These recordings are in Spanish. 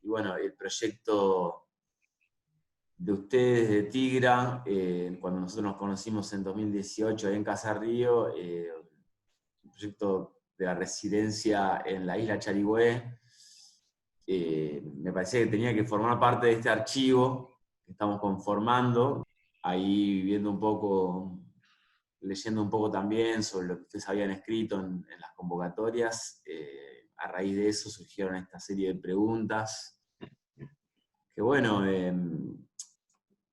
bueno, el proyecto de ustedes, de Tigra, cuando nosotros nos conocimos en 2018 ahí en Casa Río, el proyecto de la residencia en la isla Charigüe, me parecía que tenía que formar parte de este archivo que estamos conformando, ahí viendo un poco, leyendo un poco también sobre lo que ustedes habían escrito en las convocatorias. A raíz de eso surgieron esta serie de preguntas, que bueno,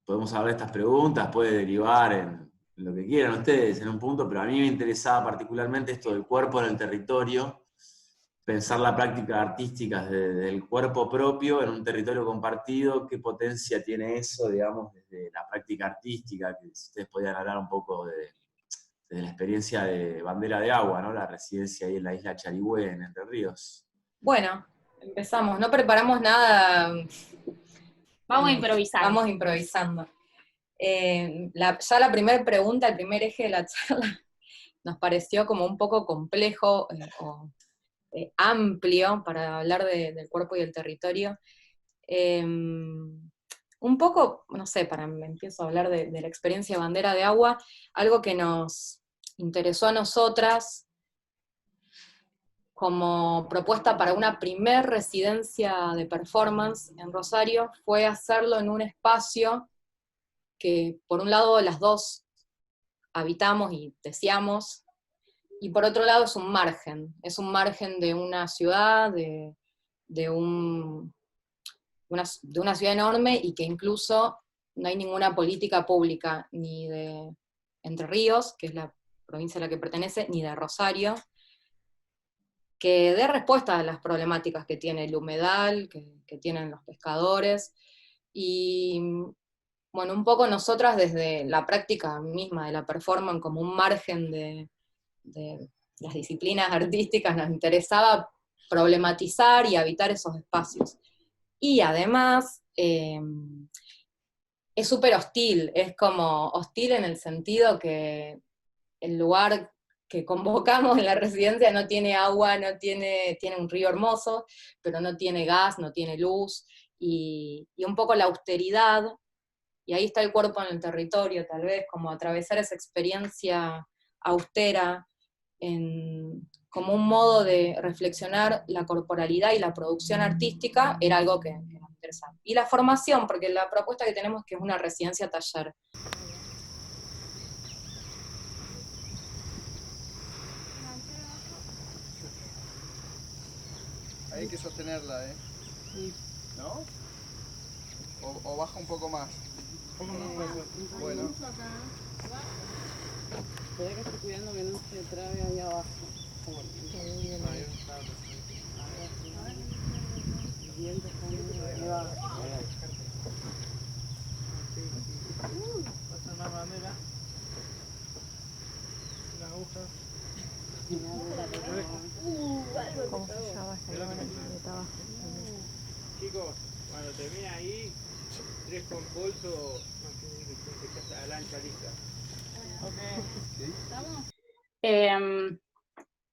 podemos hablar de estas preguntas, puede derivar en lo que quieran ustedes en un punto, pero a mí me interesaba particularmente esto del cuerpo en el territorio, pensar la práctica artística desde el cuerpo propio en un territorio compartido, qué potencia tiene eso, digamos, desde la práctica artística, que si ustedes podían hablar un poco de la experiencia de Bandera de Agua, ¿no? La residencia ahí en la isla Charigüe, en Entre Ríos. Bueno, empezamos. No preparamos nada. Vamos a improvisar. Vamos improvisando. Ya la primera pregunta, el primer eje de la charla, nos pareció como un poco complejo o amplio para hablar del cuerpo y el territorio. Un poco, no sé, empiezo a hablar de la experiencia Bandera de Agua, algo que nos interesó a nosotras como propuesta para una primer residencia de performance en Rosario fue hacerlo en un espacio que por un lado las dos habitamos y deseamos, y por otro lado es un margen de una ciudad, de una ciudad enorme, y que incluso no hay ninguna política pública, ni de Entre Ríos, que es la provincia a la que pertenece, ni de Rosario, que dé respuesta a las problemáticas que tiene el humedal, que tienen los pescadores, y bueno, un poco nosotras desde la práctica misma de la performance como un margen de las disciplinas artísticas nos interesaba problematizar y habitar esos espacios. Y además es súper hostil, es como hostil en el sentido que el lugar que convocamos en la residencia no tiene agua, tiene un río hermoso, pero no tiene gas, no tiene luz, y un poco la austeridad, y ahí está el cuerpo en el territorio, tal vez, como atravesar esa experiencia austera como un modo de reflexionar la corporalidad y la producción artística, era algo que nos interesaba. Y la formación, porque la propuesta que tenemos que es una residencia taller. Hay que sostenerla, ¿eh? ¿No? O baja un poco más. Bueno. Puede que esté cuidando que no se trabe ahí abajo. El viento está muy abajo. Pasa una bandera. Una aguja. ¿Cómo se llama esa cámara de trabajo? Chicos, cuando termine ahí, 3 con bolso, que está la lancha lista.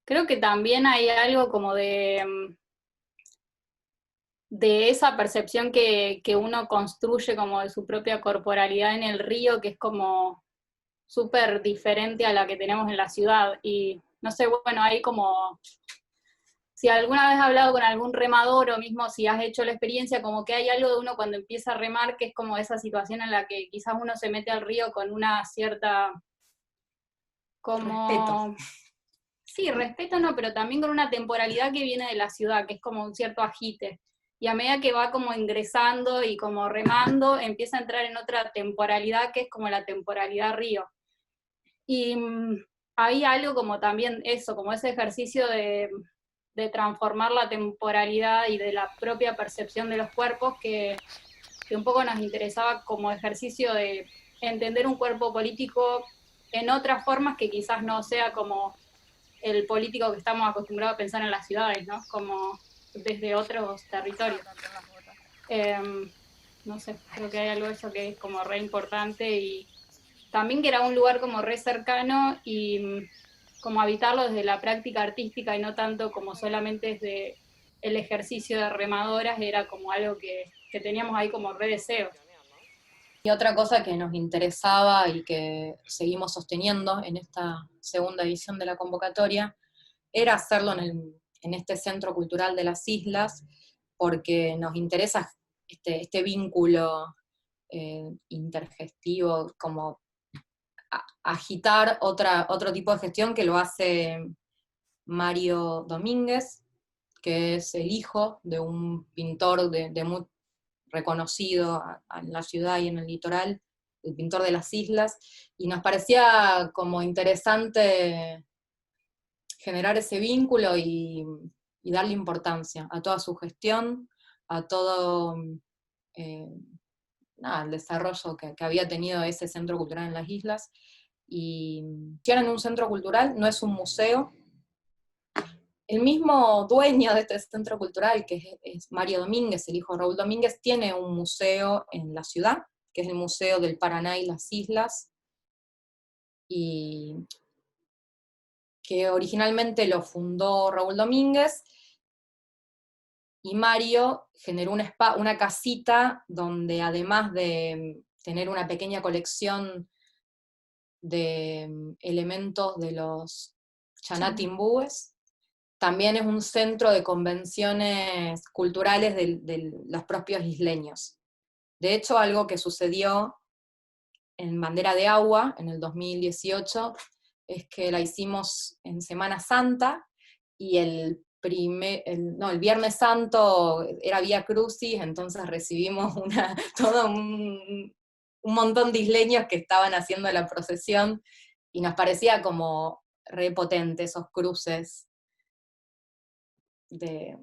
Creo que también hay algo como de esa percepción que uno construye como de su propia corporalidad en el río, que es como súper diferente a la que tenemos en la ciudad. Y no sé, bueno, hay como, si alguna vez has hablado con algún remador, o mismo si has hecho la experiencia, como que hay algo de uno cuando empieza a remar, que es como esa situación en la que quizás uno se mete al río con una cierta, como... Respeto. Sí, respeto no, pero también con una temporalidad que viene de la ciudad, que es como un cierto agite. Y a medida que va como ingresando y como remando, empieza a entrar en otra temporalidad, que es como la temporalidad río. Y hay algo como también eso, como ese ejercicio de transformar la temporalidad y de la propia percepción de los cuerpos, que un poco nos interesaba como ejercicio de entender un cuerpo político en otras formas que quizás no sea como el político que estamos acostumbrados a pensar en las ciudades, ¿no? Como desde otros territorios. No sé, creo que hay algo de eso que es como re importante, y también que era un lugar como re cercano y como habitarlo desde la práctica artística y no tanto como solamente desde el ejercicio de remadoras era como algo que teníamos ahí como re deseo. Y otra cosa que nos interesaba y que seguimos sosteniendo en esta segunda edición de la convocatoria era hacerlo en este Centro Cultural de las Islas, porque nos interesa este vínculo intergestivo, como agitar otro tipo de gestión que lo hace Mario Domínguez, que es el hijo de un pintor muy reconocido en la ciudad y en el litoral, el pintor de las islas, y nos parecía como interesante generar ese vínculo y darle importancia a toda su gestión, a todo el desarrollo que había tenido ese centro cultural en las islas. Y tienen un centro cultural, no es un museo. El mismo dueño de este centro cultural, que es Mario Domínguez, el hijo de Raúl Domínguez, tiene un museo en la ciudad, que es el Museo del Paraná y las Islas, y que originalmente lo fundó Raúl Domínguez, y Mario generó una casita donde, además de tener una pequeña colección de elementos de los chanatimbúes, también es un centro de convenciones culturales de los propios isleños. De hecho, algo que sucedió en Bandera de Agua en el 2018 es que la hicimos en Semana Santa, y el Viernes Santo era Vía Crucis, entonces recibimos todo un montón de isleños que estaban haciendo la procesión, y nos parecía como re potente esos cruces de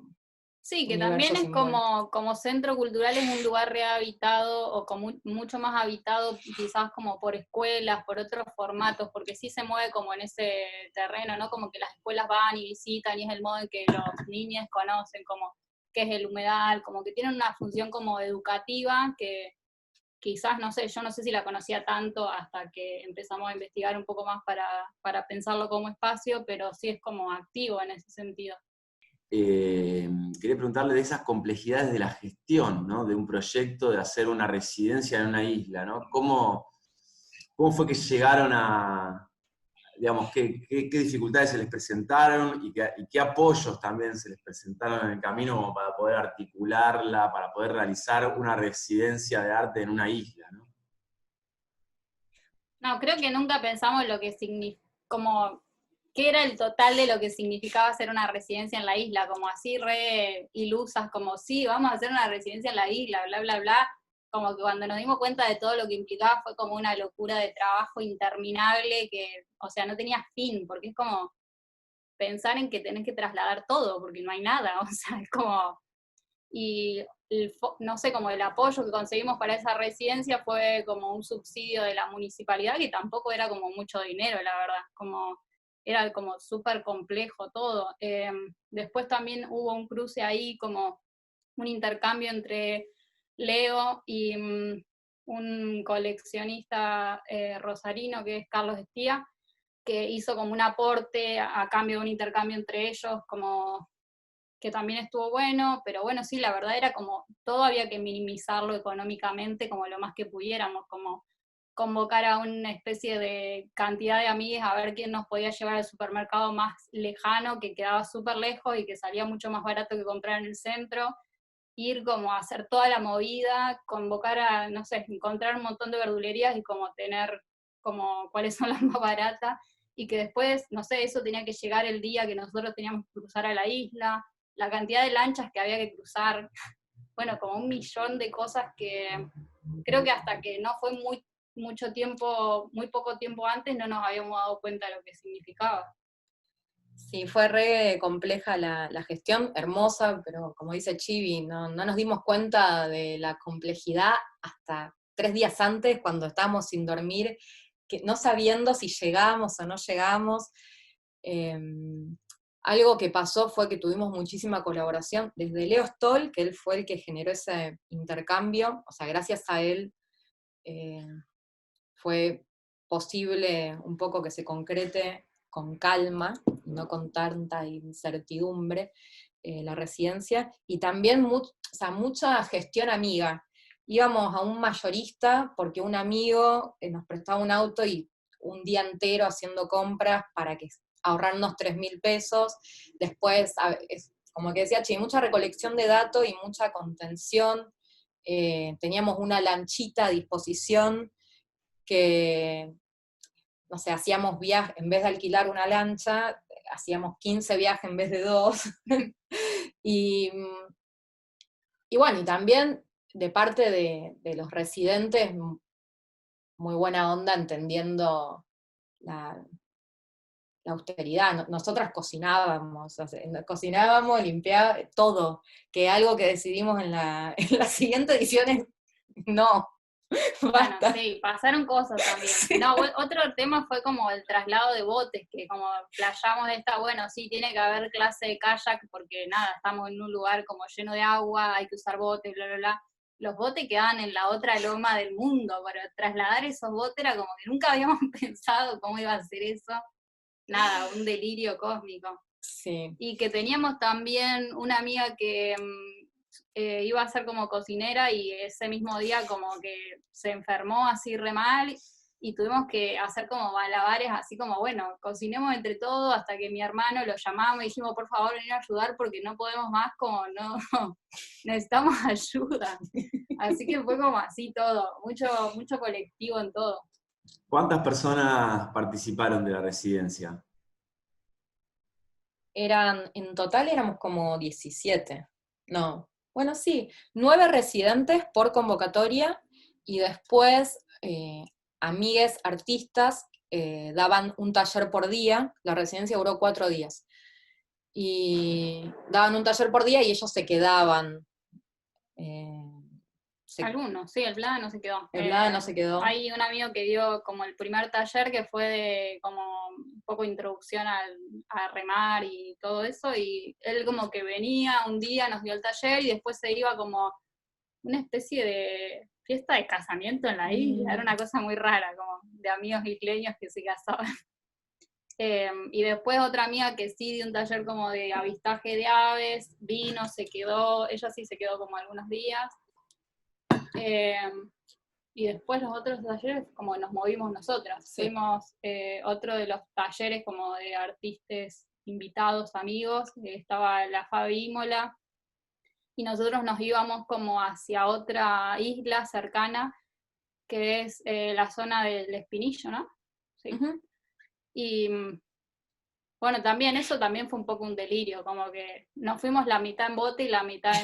Sí, que universos también es simbólicos. como centro cultural, es un lugar rehabitado o como mucho más habitado quizás como por escuelas, por otros formatos, porque sí se mueve como en ese terreno, ¿no? Como que las escuelas van y visitan y es el modo en que los niños conocen como qué es el humedal, como que tienen una función como educativa que quizás, no sé, yo no sé si la conocía tanto hasta que empezamos a investigar un poco más para pensarlo como espacio, pero sí es como activo en ese sentido. Quería preguntarle de esas complejidades de la gestión, ¿no? De un proyecto, de hacer una residencia en una isla, ¿no? ¿Cómo fue que llegaron a, digamos, qué dificultades se les presentaron y qué apoyos también se les presentaron en el camino como para poder articularla, para poder realizar una residencia de arte en una isla, ¿no? No, creo que nunca pensamos lo que como qué era el total de lo que significaba hacer una residencia en la isla, como así re ilusas, como sí, vamos a hacer una residencia en la isla, bla, bla, bla. Como que cuando nos dimos cuenta de todo lo que implicaba fue como una locura de trabajo interminable que, o sea, no tenía fin, porque es como pensar en que tenés que trasladar todo, porque no hay nada, o sea, es como, y no sé, como el apoyo que conseguimos para esa residencia fue como un subsidio de la municipalidad, que tampoco era como mucho dinero, la verdad, como era como súper complejo todo. Después también hubo un cruce ahí, como un intercambio entre Leo y un coleccionista rosarino que es Carlos Estía, que hizo como un aporte a cambio de un intercambio entre ellos, como que también estuvo bueno, pero bueno, sí, la verdad era como todo había que minimizarlo económicamente como lo más que pudiéramos, como convocar a una especie de cantidad de amigas a ver quién nos podía llevar al supermercado más lejano, que quedaba súper lejos y que salía mucho más barato que comprar en el centro, ir como a hacer toda la movida, convocar a, no sé, encontrar un montón de verdulerías y como tener como cuáles son las más baratas, y que después, no sé, eso tenía que llegar el día que nosotros teníamos que cruzar a la isla, la cantidad de lanchas que había que cruzar, bueno, como 1.000.000 de cosas que creo que hasta que no fue mucho tiempo, muy poco tiempo antes, no nos habíamos dado cuenta de lo que significaba. Sí, fue re compleja la gestión, hermosa, pero como dice Chivi, no nos dimos cuenta de la complejidad hasta 3 días antes, cuando estábamos sin dormir, que no sabiendo si llegábamos o no llegábamos. Algo que pasó fue que tuvimos muchísima colaboración desde Leo Stoll, que él fue el que generó ese intercambio, o sea, gracias a él fue posible un poco que se concrete con calma, no con tanta incertidumbre. la residencia, y también mucha gestión amiga. Íbamos a un mayorista porque un amigo nos prestaba un auto y un día entero haciendo compras para ahorrarnos 3.000 pesos. Después, como que decía, mucha recolección de datos y mucha contención. Teníamos una lanchita a disposición que, no sé, hacíamos viajes, en vez de alquilar una lancha, hacíamos 15 viajes en vez de 2. y bueno, y también de parte de los residentes, muy buena onda, entendiendo la austeridad. Nosotras cocinábamos, limpiábamos, todo, que algo que decidimos en la siguiente edición es, no, Bueno, basta. sí, pasaron cosas también. Sí. No, otro tema fue como el traslado de botes, que como playamos bueno, sí, tiene que haber clase de kayak, porque nada, estamos en un lugar como lleno de agua, hay que usar botes, bla, bla, bla. Los botes quedaban en la otra loma del mundo, pero trasladar esos botes era como que nunca habíamos pensado cómo iba a ser eso. Nada, un delirio cósmico. Sí. Y que teníamos también una amiga que iba a ser como cocinera, y ese mismo día como que se enfermó así re mal, y tuvimos que hacer como malabares, así como, bueno, cocinemos entre todos, hasta que mi hermano lo llamamos y dijimos, por favor, venir a ayudar porque no podemos más, como no, necesitamos ayuda. Así que fue como así todo, mucho colectivo en todo. ¿Cuántas personas participaron de la residencia? En total éramos como 17. No, bueno, sí, 9 residentes por convocatoria, y después amigues artistas daban un taller por día. La residencia duró 4 días. Y daban un taller por día y ellos se quedaban. Algunos, sí, el Blada no se quedó. El Blada no se quedó. Hay un amigo que dio como el primer taller, que fue de como un poco introducción a remar y todo eso, y él como que venía un día, nos dio el taller, y después se iba como una especie de fiesta de casamiento en la isla. Era una cosa muy rara, como de amigos isleños que se casaban. Y después otra amiga que sí dio un taller como de avistaje de aves, vino, se quedó, ella sí se quedó como algunos días. Y después los otros talleres como nos movimos nosotros. Sí. Fuimos otro de los talleres como de artistas invitados, amigos, estaba la Fabi Imola, y nosotros nos íbamos como hacia otra isla cercana, que es la zona del Espinillo, ¿no? Sí. Uh-huh. Y bueno, también eso también fue un poco un delirio, como que nos fuimos la mitad en bote y la mitad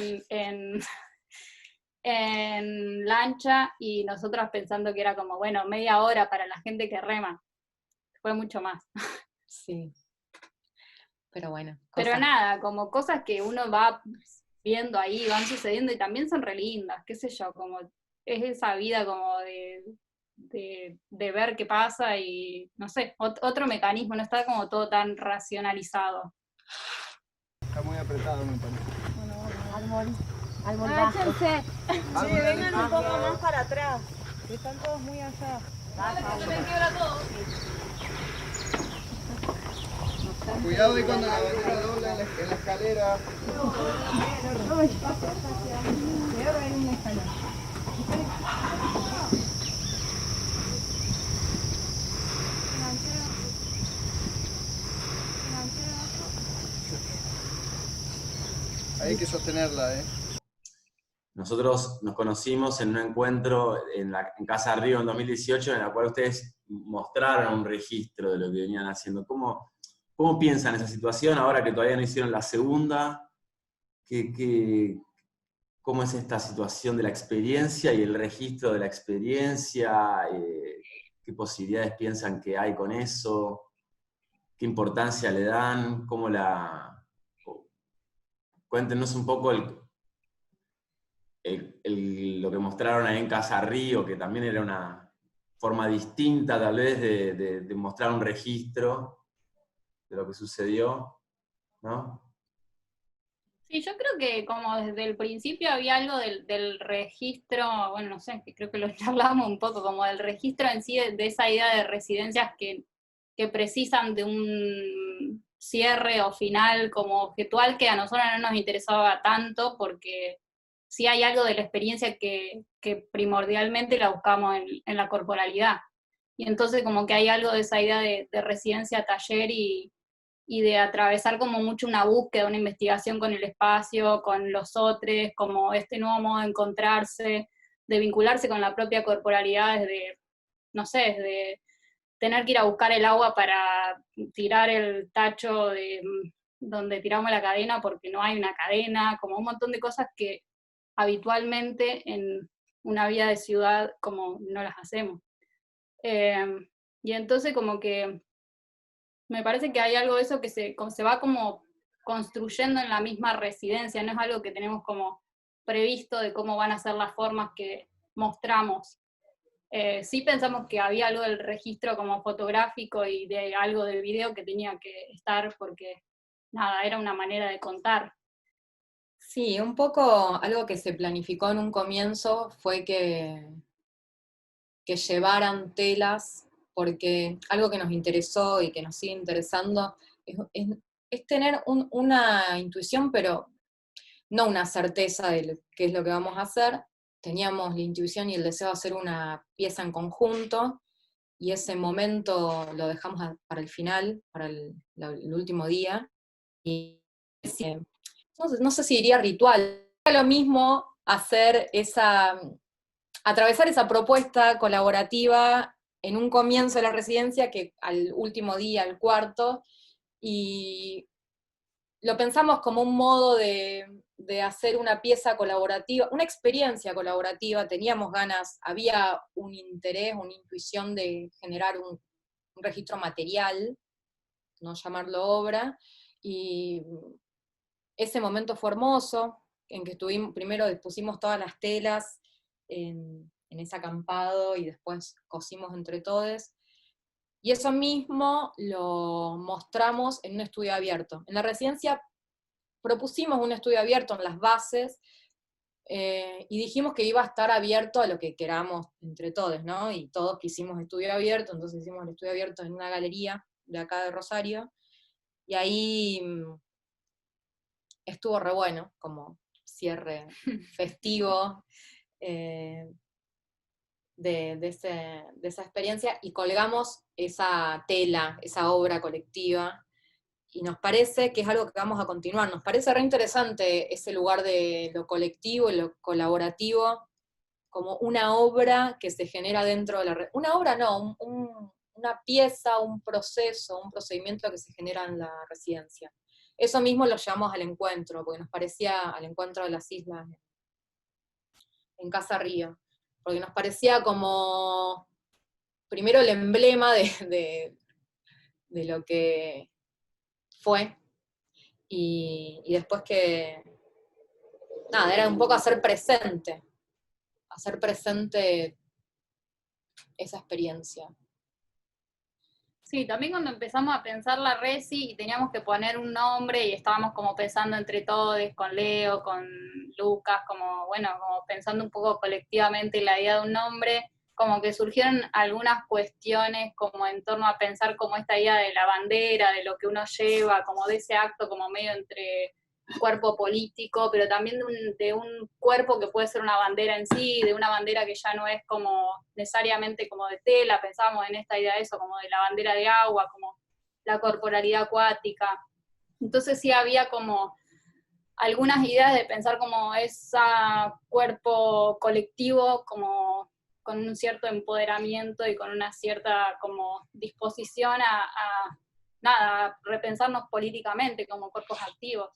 en lancha, y nosotros pensando que era como, bueno, media hora para la gente que rema. Fue mucho más. Sí. Pero bueno. Pero nada, como cosas que uno va viendo ahí, van sucediendo, y también son re lindas, qué sé yo, como es esa vida como de ver qué pasa, y no sé, otro mecanismo, no está como todo tan racionalizado. Está muy apretado, me parece. Bueno, al montaje. Sí, vengan un poco más para atrás, que están todos muy allá. Cuidado ahí cuando la bandera dobla en la escalera. Hay que sostenerla, ¿eh? Nosotros nos conocimos en un encuentro en Casa Río en 2018, en la cual ustedes mostraron un registro de lo que venían haciendo. ¿Cómo piensan esa situación ahora que todavía no hicieron la segunda? ¿Cómo es esta situación de la experiencia y el registro de la experiencia? ¿Qué posibilidades piensan que hay con eso? ¿Qué importancia le dan? Cuéntenos un poco lo que mostraron ahí en Casa Río, que también era una forma distinta tal vez de mostrar un registro de lo que sucedió, ¿no? Sí, yo creo que como desde el principio había algo del registro, bueno, no sé, creo que lo charlábamos un poco, como del registro en sí, de esa idea de residencias que precisan de un cierre o final como objetual que a nosotros no nos interesaba tanto, porque sí hay algo de la experiencia que primordialmente la buscamos en la corporalidad. Y entonces como que hay algo de esa idea de residencia-taller y de atravesar como mucho una búsqueda, una investigación con el espacio, con los otros, como este nuevo modo de encontrarse, de vincularse con la propia corporalidad, desde, no sé, desde tener que ir a buscar el agua para tirar el tacho de donde tiramos la cadena porque no hay una cadena, como un montón de cosas que habitualmente en una vida de ciudad como no las hacemos. Y entonces como que me parece que hay algo de eso que se va como construyendo en la misma residencia, no es algo que tenemos como previsto de cómo van a ser las formas que mostramos. Sí pensamos que había algo del registro como fotográfico y de algo de video que tenía que estar porque, nada, era una manera de contar. Sí, un poco algo que se planificó en un comienzo fue que llevaran telas, porque algo que nos interesó y que nos sigue interesando es tener una intuición, pero no una certeza de qué es lo que vamos a hacer. Teníamos la intuición y el deseo de hacer una pieza en conjunto, y ese momento lo dejamos para el final, para el último día. Y no sé si diría ritual, era lo mismo hacer atravesar esa propuesta colaborativa en un comienzo de la residencia que al último día, al cuarto, y lo pensamos como un modo de hacer una pieza colaborativa, una experiencia colaborativa. Teníamos ganas, había un interés, una intuición de generar un registro material, no llamarlo obra, y ese momento fue hermoso, en que primero pusimos todas las telas en ese acampado y después cosimos entre todos. Y eso mismo lo mostramos en un estudio abierto. En la residencia propusimos un estudio abierto en las bases, y dijimos que iba a estar abierto a lo que queramos entre todos, ¿no? Y todos quisimos estudio abierto, entonces hicimos el estudio abierto en una galería de acá de Rosario, y ahí estuvo re bueno, como cierre festivo de esa experiencia, y colgamos esa tela, esa obra colectiva, y nos parece que es algo que vamos a continuar. Nos parece re interesante ese lugar de lo colectivo y lo colaborativo, como una obra que se genera dentro de la... Una obra no, una pieza, un proceso, un procedimiento que se genera en la residencia. Eso mismo lo llevamos al encuentro, porque nos parecía, al encuentro de las islas en Casa Río, porque nos parecía como, primero el emblema de lo que fue, y después que, nada, era un poco hacer presente esa experiencia. Sí, también cuando empezamos a pensar la resi y teníamos que poner un nombre y estábamos como pensando entre todos, con Leo, con Lucas, como bueno, como pensando un poco colectivamente la idea de un nombre, como que surgieron algunas cuestiones como en torno a pensar como esta idea de la bandera, de lo que uno lleva, como de ese acto como medio entre cuerpo político, pero también de un cuerpo que puede ser una bandera en sí, de una bandera que ya no es como necesariamente como de tela. Pensábamos en esta idea de eso, como de la bandera de agua, como la corporalidad acuática. Entonces sí había como algunas ideas de pensar como ese cuerpo colectivo, como con un cierto empoderamiento y con una cierta como disposición a nada, a repensarnos políticamente como cuerpos activos.